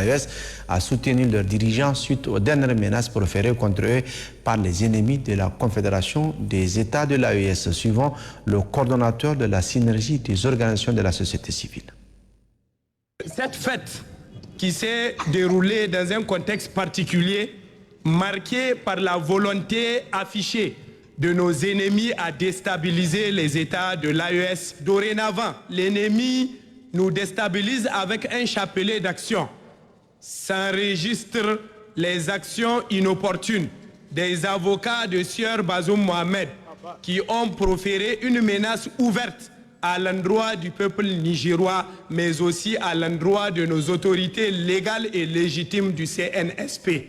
l'AES à soutenir leurs dirigeants suite aux dernières menaces proférées contre eux par les ennemis de la Confédération des États de l'AES, suivant le coordonnateur de la synergie des organisations de la société civile. Cette fête qui s'est déroulée dans un contexte particulier, marqué par la volonté affichée de nos ennemis à déstabiliser les États de l'AES. Dorénavant, l'ennemi nous déstabilise avec un chapelet d'actions. S'enregistrent les actions inopportunes des avocats de Sieur Bazoum Mohamed qui ont proféré une menace ouverte à l'endroit du peuple nigérois, mais aussi à l'endroit de nos autorités légales et légitimes du CNSP.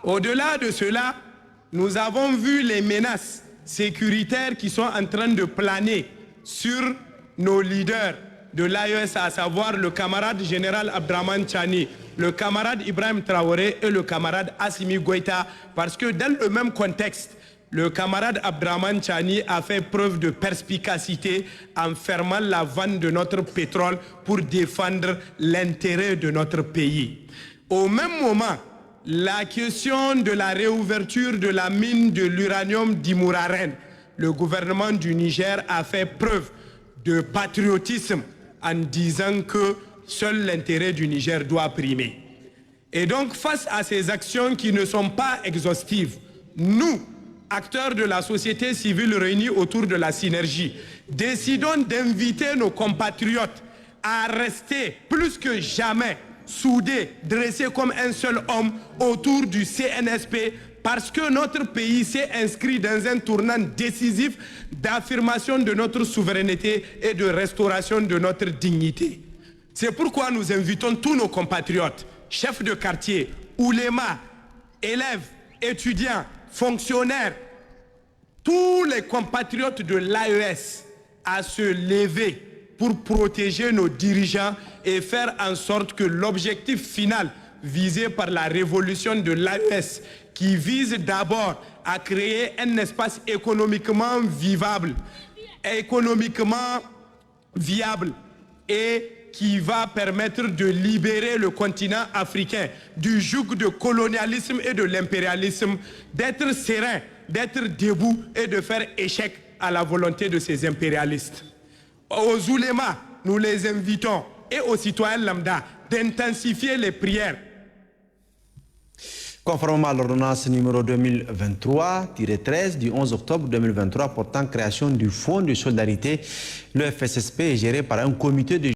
Au-delà de cela, nous avons vu les menaces sécuritaires qui sont en train de planer sur nos leaders de l'AES, à savoir le camarade général Abdraman Chani, le camarade Ibrahim Traoré et le camarade Assimi Goïta, parce que dans le même contexte, le camarade Abdraman Chani a fait preuve de perspicacité en fermant la vanne de notre pétrole pour défendre l'intérêt de notre pays. Au même moment, la question de la réouverture de la mine de l'uranium d'Imouraren, le gouvernement du Niger a fait preuve de patriotisme en disant que seul l'intérêt du Niger doit primer. Et donc, face à ces actions qui ne sont pas exhaustives, nous, acteurs de la société civile réunis autour de la synergie, décidons d'inviter nos compatriotes à rester plus que jamais soudés, dressés comme un seul homme autour du CNSP, parce que notre pays s'est inscrit dans un tournant décisif d'affirmation de notre souveraineté et de restauration de notre dignité. C'est pourquoi nous invitons tous nos compatriotes, chefs de quartier, oulémas, élèves, étudiants, fonctionnaires, tous les compatriotes de l'AES à se lever pour protéger nos dirigeants et faire en sorte que l'objectif final visé par la révolution de l'AES, qui vise d'abord à créer un espace économiquement vivable, économiquement viable et qui va permettre de libérer le continent africain du joug de colonialisme et de l'impérialisme, d'être serein, d'être debout et de faire échec à la volonté de ces impérialistes. Aux oulémas, nous les invitons, et aux citoyens lambda, d'intensifier les prières. Conformément à l'ordonnance numéro 2023-13 du 11 octobre 2023 portant création du Fonds de solidarité, le FSSP est géré par un comité de